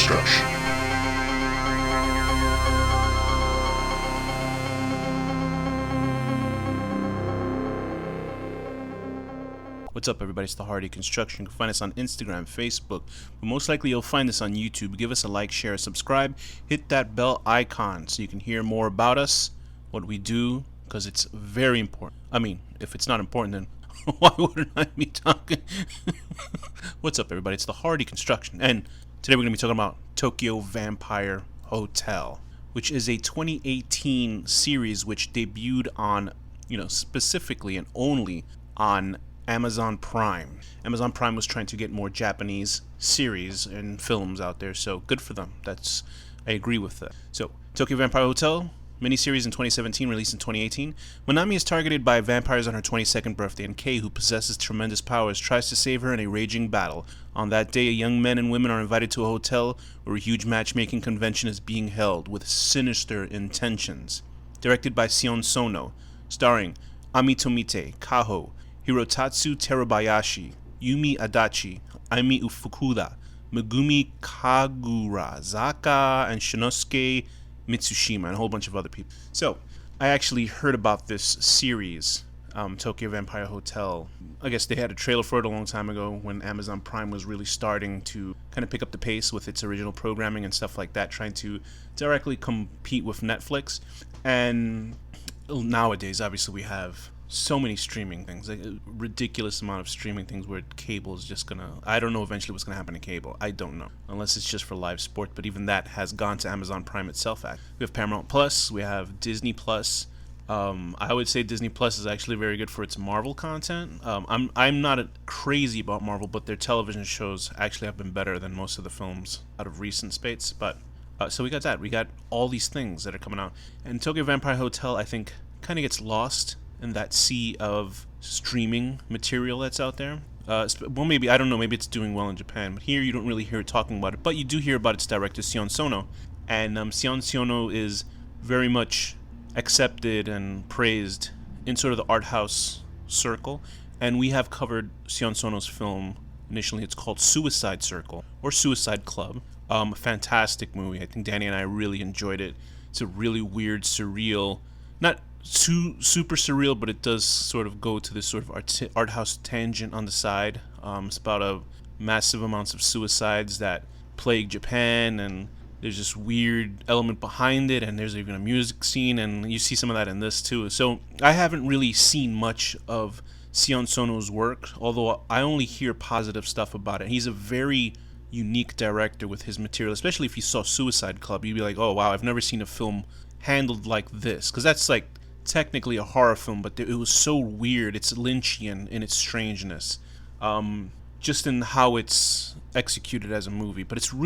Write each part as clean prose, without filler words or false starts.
RECCOMENDATION. What's up, everybody? It's the HorrorDeconstruction. You can find us on Instagram, Facebook, but most likely you'll find us on YouTube. Give us a like, share, subscribe, hit that bell icon so you can hear more about us, what we do, because it's very important. I mean, if it's not important, then why wouldn't I be talking? What's up, everybody? It's the HorrorDeconstruction, and today we're going to be talking about Tokyo Vampire Hotel, which is a 2018 series which debuted on, specifically and only on Amazon Prime. Amazon Prime was trying to get more Japanese series and films out there, so good for them. I agree with that. So, Tokyo Vampire Hotel, miniseries in 2017, released in 2018. Minami is targeted by vampires on her 22nd birthday, and Kei, who possesses tremendous powers, tries to save her in a raging battle. On that day, young men and women are invited to a hotel where a huge matchmaking convention is being held with sinister intentions. Directed by SION SONO'S, starring Ami Tomite, Kaho, Hirotatsu Terabayashi, Yumi Adachi, Aimi Fukuda, Megumi Kagura, Zaka, and Shinosuke Mitsushima, and a whole bunch of other people. So, I actually heard about this series, Tokyo Vampire Hotel. I guess they had a trailer for it a long time ago when Amazon Prime was really starting to kind of pick up the pace with its original programming and stuff like that, trying to directly compete with Netflix. And nowadays, obviously, we have so many streaming things, like a ridiculous amount of streaming things where cable is just gonna, I don't know eventually what's gonna happen to cable. I don't know, unless it's just for live sport, but even that has gone to Amazon Prime itself. We have Paramount Plus, we have Disney Plus. I would say Disney Plus is actually very good for its Marvel content. I'm not crazy about Marvel, but their television shows actually have been better than most of the films out of recent spates. But so we got that. We got all these things that are coming out, and Tokyo Vampire Hotel, I think, kind of gets lost in that sea of streaming material that's out there. Well, maybe, I don't know, maybe it's doing well in Japan, but here you don't really hear it talking about it, but you do hear about its director, SION SONO, and SION SONO is very much accepted and praised in sort of the art house circle, and we have covered SION SONO's film. Initially, it's called Suicide Circle, or Suicide Club. A fantastic movie. I think Danny and I really enjoyed it. It's a really weird, surreal, not super surreal, but it does sort of go to this sort of art house tangent on the side. It's about a massive amounts of suicides that plague Japan, and there's this weird element behind it, and there's even a music scene, and you see some of that in this too. So I haven't really seen much of SION SONO's work, although I only hear positive stuff about it. He's a very unique director with his material, especially if you saw Suicide Club, you'd be like, oh wow, I've never seen a film handled like this, because that's like technically a horror film, but it was so weird. It's Lynchian in its strangeness, just in how it's executed as a movie. But it's a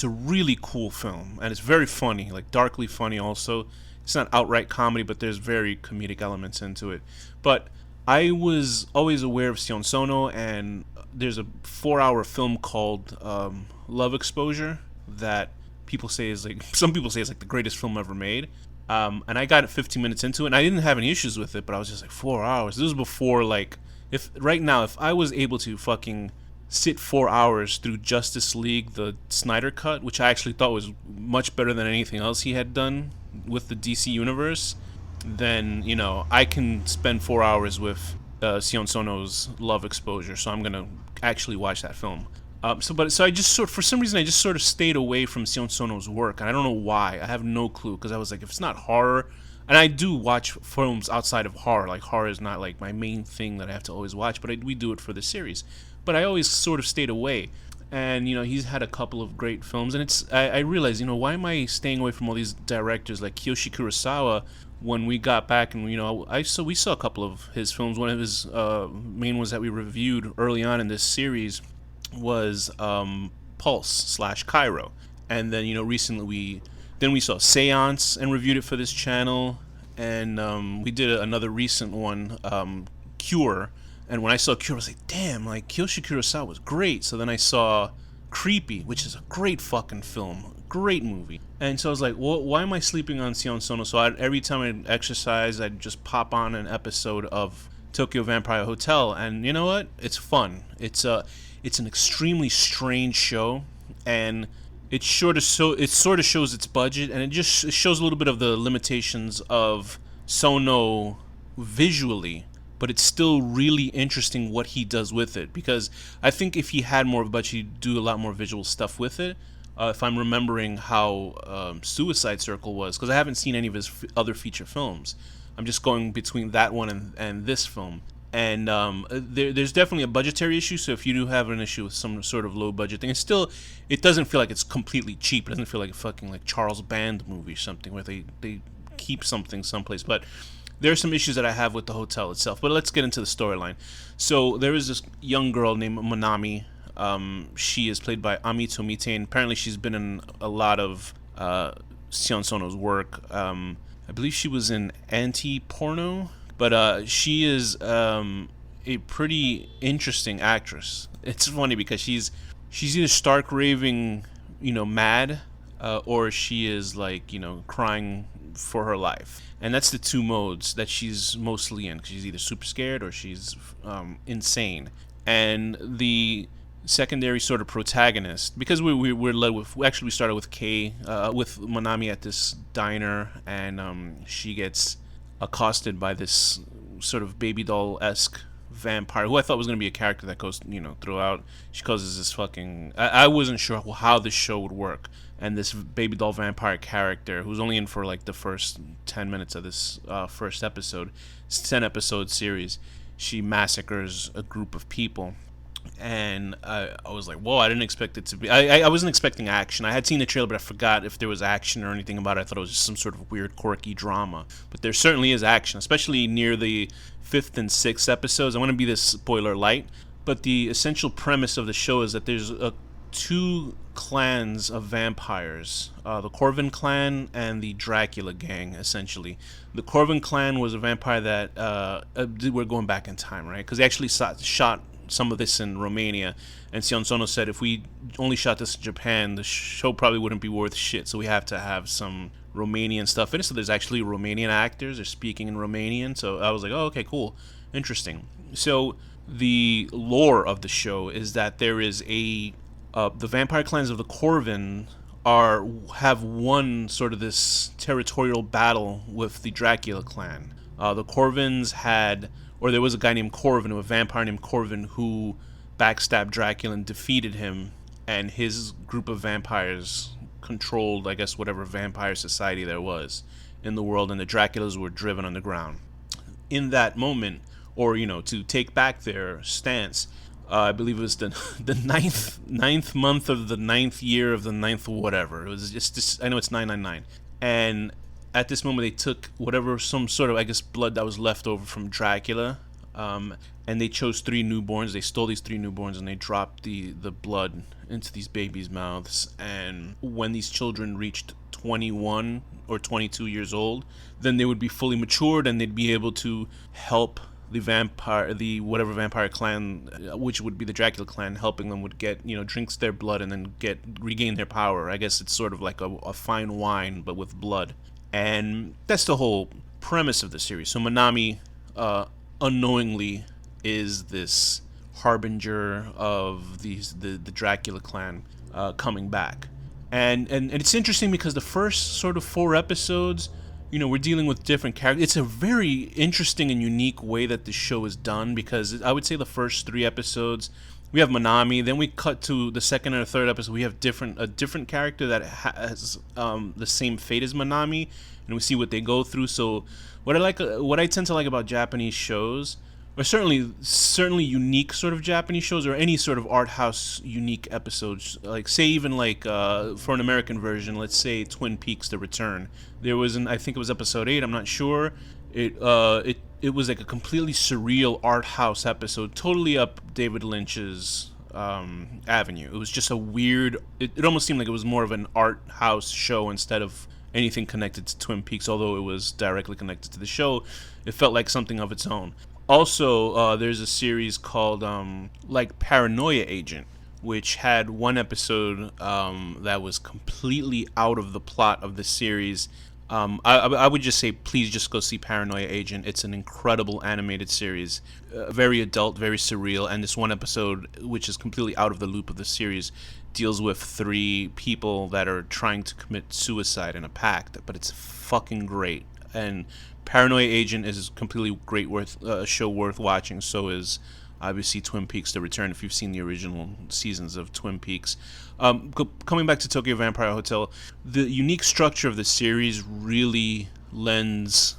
really cool film, and it's very funny, like darkly funny also. It's not outright comedy, but there's very comedic elements into it. But I was always aware of SION SONO, and there's a 4-hour film called Love Exposure that people say is like, some people say it's like the greatest film ever made. And I got it 15 minutes into it, and I didn't have any issues with it, but I was just like, 4 hours. This was before, like, if I was able to fucking sit 4 hours through Justice League, the Snyder Cut, which I actually thought was much better than anything else he had done with the DC Universe, then, I can spend 4 hours with SION SONO's Love Exposure, so I'm gonna actually watch that film. So I just for some reason I just sort of stayed away from SION SONO's work, and I don't know why. I have no clue, because I was like, if it's not horror, and I do watch films outside of horror. Like, horror is not like my main thing that I have to always watch, but we do it for the series. But I always sort of stayed away, and he's had a couple of great films, and I realized, why am I staying away from all these directors like Kiyoshi Kurosawa? When we got back, and we saw a couple of his films. One of his main ones that we reviewed early on in this series was Pulse/Cairo, and then recently we saw Seance and reviewed it for this channel, and we did another recent one, Cure, and when I saw Cure I was like, damn, like Kiyoshi Kurosawa was great. So then I saw Creepy, which is a great fucking film, great movie, and so I was like, well, why am I sleeping on SION SONO? So every time I'd exercise, I'd just pop on an episode of Tokyo Vampire Hotel, and you know what? It's fun. It's an extremely strange show, and it sort of shows its budget, and it shows a little bit of the limitations of Sono visually, but it's still really interesting what he does with it, because I think if he had more of a budget, he'd do a lot more visual stuff with it. If I'm remembering how Suicide Circle was, because I haven't seen any of his other feature films. I'm just going between that one and this film. And there's definitely a budgetary issue. So if you do have an issue with some sort of low budget thing, it doesn't feel like it's completely cheap. It doesn't feel like a fucking like Charles Band movie or something where they keep something someplace. But there are some issues that I have with the hotel itself. But let's get into the storyline. So there is this young girl named Manami. She is played by Ami Tomite, and apparently she's been in a lot of SION SONO'S work. I believe she was in Anti-Porno, but she is a pretty interesting actress. It's funny because she's either stark raving, mad, or she is like, crying for her life. And that's the two modes that she's mostly in. She's either super scared or she's insane. And the secondary sort of protagonist, because we're led with, we started with Kay, with Manami at this diner, and she gets accosted by this sort of baby doll-esque vampire, who I thought was going to be a character that goes, throughout. She causes this fucking, I wasn't sure how this show would work, and this baby doll vampire character, who's only in for like the first 10 minutes of this first episode, it's a 10-episode series, she massacres a group of people. And I was like, whoa, I didn't expect it to be, I wasn't expecting action. I had seen the trailer, but I forgot if there was action or anything about it. I thought it was just some sort of weird, quirky drama. But there certainly is action, especially near the 5th and 6th episodes. I want to be this spoiler light, but the essential premise of the show is that there's two clans of vampires, the Corvin clan and the Dracula gang, essentially. The Corvin clan was a vampire that, we're going back in time, right? Because they actually shot some of this in Romania, and SION SONO said if we only shot this in Japan, the show probably wouldn't be worth shit, so we have to have some Romanian stuff in it. So there's actually Romanian actors, they're speaking in Romanian, so I was like, oh, okay, cool, interesting. So the lore of the show is that there is the vampire clans of the Corvin have won sort of this territorial battle with the Dracula clan. The Corvins there was a guy named Corvin, a vampire named Corvin, who backstabbed Dracula and defeated him, and his group of vampires controlled, I guess, whatever vampire society there was in the world, and the Draculas were driven underground. In that moment, or, to take back their stance, I believe it was the ninth month of the 9th year of the 9th whatever. It was just I know it's 999. And at this moment, they took some sort of, I guess, blood that was left over from Dracula, and they chose 3 newborns. They stole these 3 newborns, and they dropped the blood into these babies' mouths. And when these children reached 21 or 22 years old, then they would be fully matured, and they'd be able to help the whatever vampire clan, which would be the Dracula clan, helping them would get, drinks their blood and then regain their power. I guess it's sort of like a fine wine, but with blood. And that's the whole premise of the series. So Manami, unknowingly, is this harbinger of the Dracula clan coming back. And it's interesting because the first sort of 4 episodes, we're dealing with different characters. It's a very interesting and unique way that the show is done, because I would say the first 3 episodes, we have Manami, then we cut to the second or third episode, we have a different character that has the same fate as Manami, and we see what they go through. So what I tend to like about Japanese shows, or certainly unique sort of Japanese shows, or any sort of art house unique episodes, like say even like for an American version, let's say Twin Peaks: The Return. There was I think it was episode 8, I'm not sure. It was like a completely surreal art house episode, totally up David Lynch's avenue. It was just a weird, it almost seemed like it was more of an art house show instead of anything connected to Twin Peaks, although it was directly connected to the show. It felt like something of its own. Also, there's a series called like Paranoia Agent, which had one episode that was completely out of the plot of the series. I would just say, please just go see Paranoia Agent. It's an incredible animated series, very adult, very surreal, and this one episode, which is completely out of the loop of the series, deals with 3 people that are trying to commit suicide in a pact. But it's fucking great, and Paranoia Agent is completely great, worth a show worth watching. So is obviously Twin Peaks: The Return, if you've seen the original seasons of Twin Peaks. Coming back to Tokyo Vampire Hotel, the unique structure of the series really lends,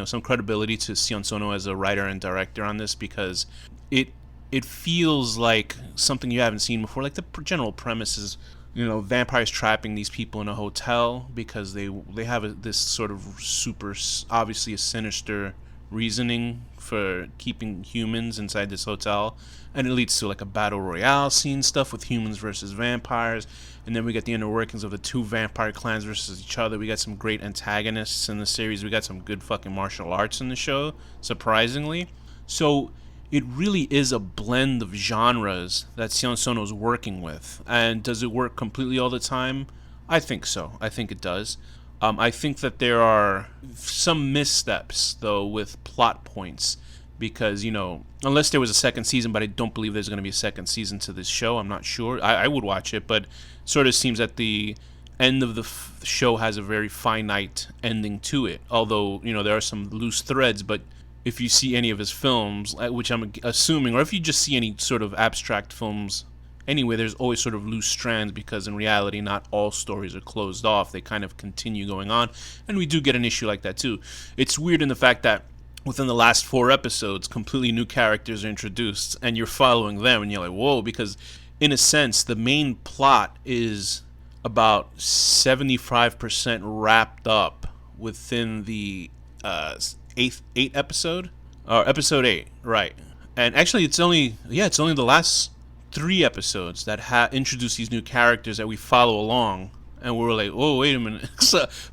some credibility to Sion Sono as a writer and director on this, because it feels like something you haven't seen before. Like, the general premise is, vampires trapping these people in a hotel because they have this sort of super, obviously a sinister reasoning for keeping humans inside this hotel, and it leads to like a battle royale scene stuff with humans versus vampires, and then we get the inner workings of the 2 vampire clans versus each other. We got some great antagonists in the series. We got some good fucking martial arts in the show, surprisingly. So it really is a blend of genres that Sion Sono's working with. And does it work completely all the time? I think so. I think it does. I think that there are some missteps, though, with plot points, because, unless there was a second season, but I don't believe there's going to be a second season to this show. I'm not sure. I would watch it, but sort of seems that the end of the show has a very finite ending to it. Although, there are some loose threads, but if you see any of his films, which I'm assuming, or if you just see any sort of abstract films anyway, there's always sort of loose strands, because in reality, not all stories are closed off. They kind of continue going on, and we do get an issue like that too. It's weird in the fact that within the last 4 episodes, completely new characters are introduced, and you're following them, and you're like, whoa, because in a sense, the main plot is about 75% wrapped up within the 8th episode, or episode 8, right? And actually, it's only the last 3 episodes that introduce these new characters that we follow along, and we're like, oh, wait a minute.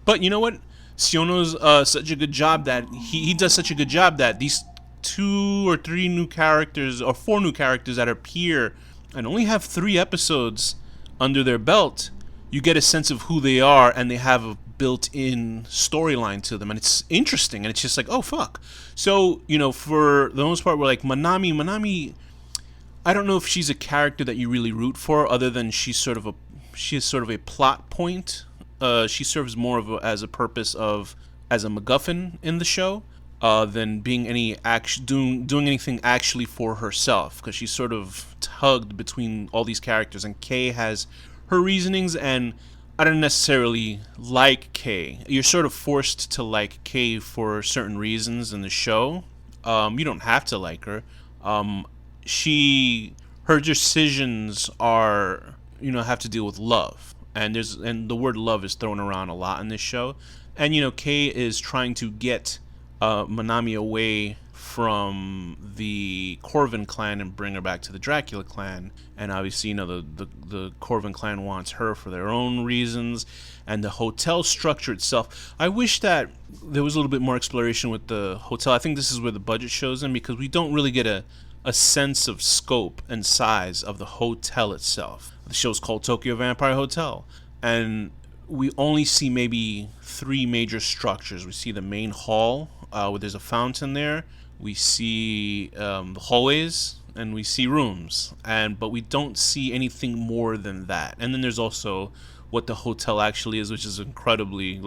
But you know what? Siono's such a good job that he does such a good job that these 2 or 3 new characters, or 4 new characters that appear and only have 3 episodes under their belt, you get a sense of who they are, and they have a built-in storyline to them, and it's interesting, and it's just like, oh fuck. So, for the most part, we're like, Manami, I don't know if she's a character that you really root for, other than she is sort of a plot point. She serves more of as a purpose as a MacGuffin in the show, than being doing anything actually for herself, because she's sort of tugged between all these characters, and Kay has her reasonings, and I don't necessarily like Kay. You're sort of forced to like Kay for certain reasons in the show. You don't have to like her. Her decisions are, have to deal with love, and the word love is thrown around a lot in this show. And Kay is trying to get Manami away from the Corvin clan and bring her back to the Dracula clan. And obviously, the Corvin clan wants her for their own reasons. And the hotel structure itself, I wish that there was a little bit more exploration with the hotel. I think this is where the budget shows in, because we don't really get a sense of scope and size of the hotel itself. The show's called Tokyo Vampire Hotel, and we only see maybe 3 major structures. We see the main hall, where there's a fountain there. We see the hallways, and we see rooms, but we don't see anything more than that. And then there's also what the hotel actually is, which is incredibly,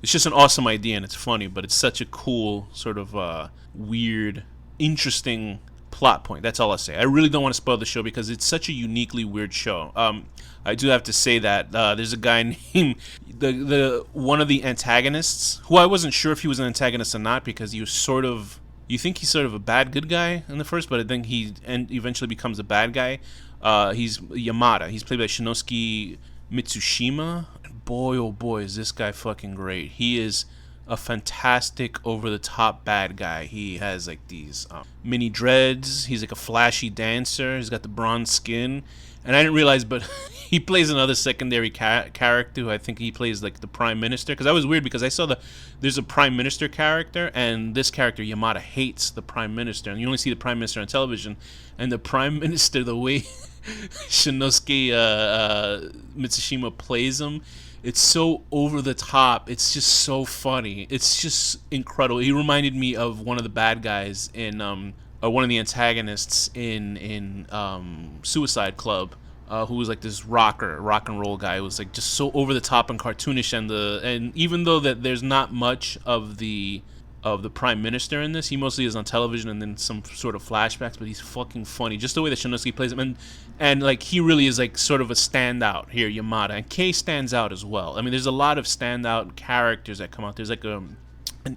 it's just an awesome idea, and it's funny, but it's such a cool sort of weird, interesting plot point. That's all I'll say. I really don't want to spoil the show, because it's such a uniquely weird show. I do have to say that there's a guy named one of the antagonists, who I wasn't sure if he was an antagonist or not, because he was you think he's sort of a good guy in the first, but I think he eventually becomes a bad guy. He's Yamada. He's played by Shinosuke Mitsushima. Boy, oh boy, is this guy fucking great. He is a fantastic over-the-top bad guy. He has these mini dreads. He's like a flashy dancer. He's got the bronze skin, and I didn't realize, but he plays another secondary character who I think he plays the prime minister, because that was weird, because I saw there's a prime minister character, and this character Yamada hates the prime minister, and you only see the prime minister on television, and the prime minister, the way Shinosuke Mitsushima plays him, It's so over the top. It's just so funny. It's just incredible. He reminded me of one of the bad guys in one of the antagonists in Suicide Club, who was like this rock and roll guy. Who was like just so over the top and cartoonish, and even though that there's not much of the prime minister in this, he mostly is on television and then some sort of flashbacks, but he's fucking funny. Just the way that Shinosuke plays him, and like he really is like sort of a standout here, Yamada, and Kei stands out as well. I mean, there's a lot of standout characters that come out. There's like an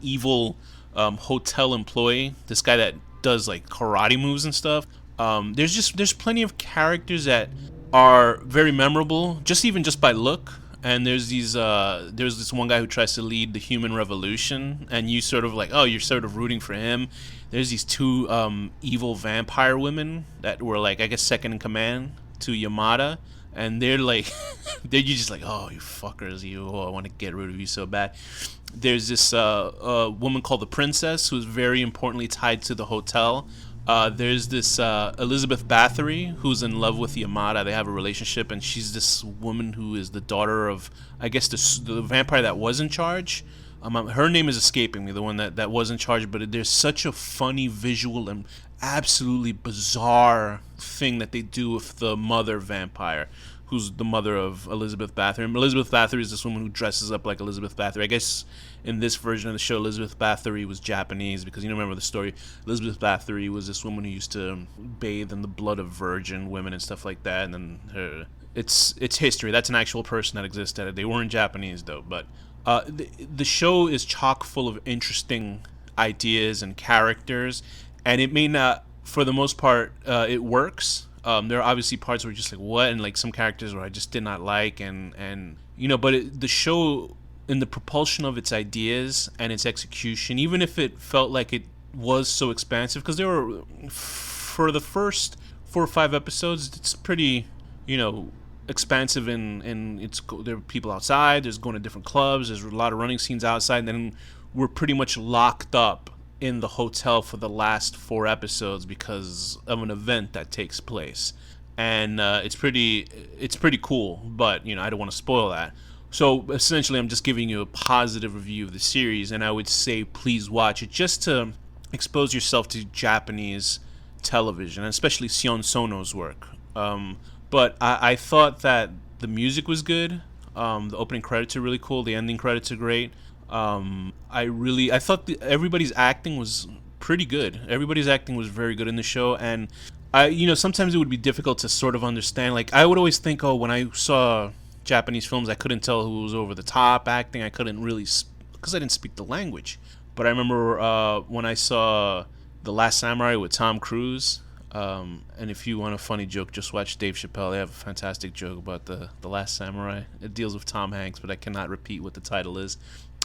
evil hotel employee, this guy that does like karate moves and stuff. There's plenty of characters that are very memorable, just by look. And there's this one guy who tries to lead the human revolution, and you sort of like, oh, you're sort of rooting for him. There's these two evil vampire women that were like, I guess, second in command to Yamada, and they're like, you just like, oh, you fuckers, I want to get rid of you so bad. There's this woman called the Princess, who's very importantly tied to the hotel. There's this Elizabeth Bathory who's in love with Yamada. They have a relationship, and she's this woman who is the daughter of, I guess, the vampire that was in charge. Her name is escaping me, the one that was in charge, but there's such a funny visual and absolutely bizarre thing that they do with the mother vampire, who's the mother of Elizabeth Bathory. And Elizabeth Bathory is this woman who dresses up like Elizabeth Bathory. I guess in this version of the show, Elizabeth Bathory was Japanese, because you remember the story. Elizabeth Bathory was this woman who used to bathe in the blood of virgin women and stuff like that. And then it's history. That's an actual person that existed. They weren't Japanese though. But the show is chock full of interesting ideas and characters, and it may not, for the most part, it works. There are obviously parts where you're just like, what? And like some characters where I just did not like, and but the show, in the propulsion of its ideas and its execution, even if it felt like it was so expansive, because there were, for the first 4 or 5 episodes, it's pretty, expansive in there are people outside, there's going to different clubs, there's a lot of running scenes outside, and then we're pretty much locked up in the hotel for the last 4 episodes because of an event that takes place, and it's pretty cool. But I don't want to spoil that. So essentially, I'm just giving you a positive review of the series, and I would say please watch it just to expose yourself to Japanese television, and especially SION SONO'S work. But I thought that the music was good. The opening credits are really cool. The ending credits are great. I thought everybody's acting was pretty good. Everybody's acting was very good in the show, and sometimes it would be difficult to sort of understand. Like, I would always think, when I saw Japanese films, I couldn't tell who was over the top acting. I couldn't really, because I didn't speak the language. But I remember when I saw The Last Samurai with Tom Cruise. And if you want a funny joke, just watch Dave Chappelle. They have a fantastic joke about the Last Samurai. It deals with Tom Hanks, but I cannot repeat what the title is.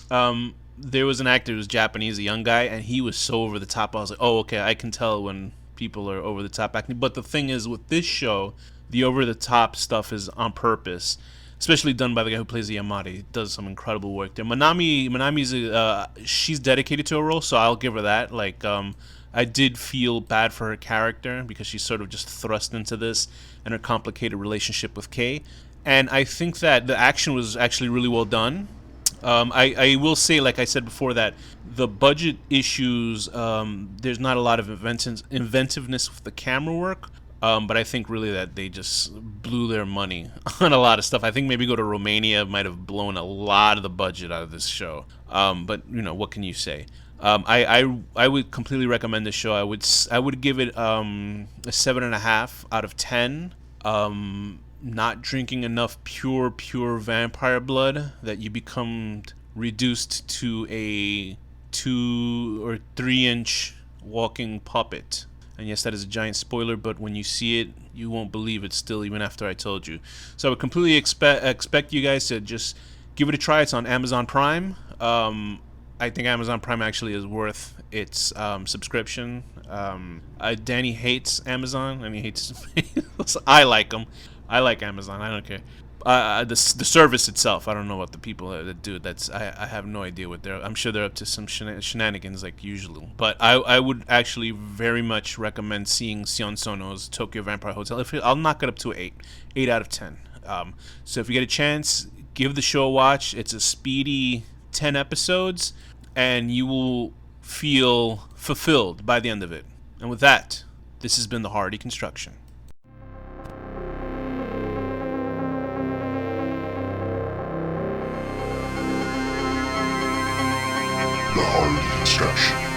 There was an actor who was Japanese, a young guy, and he was so over the top. I was like, oh, okay, I can tell when people are over the top acting. But the thing is, with this show, the over the top stuff is on purpose, especially done by the guy who plays the Yamada. He does some incredible work there. Manami's she's dedicated to her role, so I'll give her that. Like, I did feel bad for her character because she's sort of just thrust into this and her complicated relationship with Kei. And I think that the action was actually really well done. I will say, like I said before, that the budget issues, there's not a lot of inventiveness with the camera work, but I think really that they just blew their money on a lot of stuff. I think maybe Go to Romania might have blown a lot of the budget out of this show, but what can you say? I would completely recommend this show. I would give it a 7.5 out of 10. Not drinking enough pure vampire blood that you become reduced to a 2 or 3 inch walking puppet. And yes, that is a giant spoiler, but when you see it, you won't believe it still, even after I told you. So I would completely expect you guys to just give it a try. It's on Amazon Prime. I think Amazon Prime actually is worth its subscription. Danny hates Amazon, and he hates I like them. I like Amazon. I don't care. The service itself, I don't know what the people that do it. I have no idea what they're. I'm sure they're up to some shenanigans like usual. But I would actually very much recommend seeing SION SONO'S Tokyo Vampire Hotel. I'll knock it up to an 8 out of 10. So if you get a chance, Give the show a watch. It's a speedy 10 episodes, and you will feel fulfilled by the end of it. And with that, this has been the HorrorDeconstruction. The HorrorDeconstruction.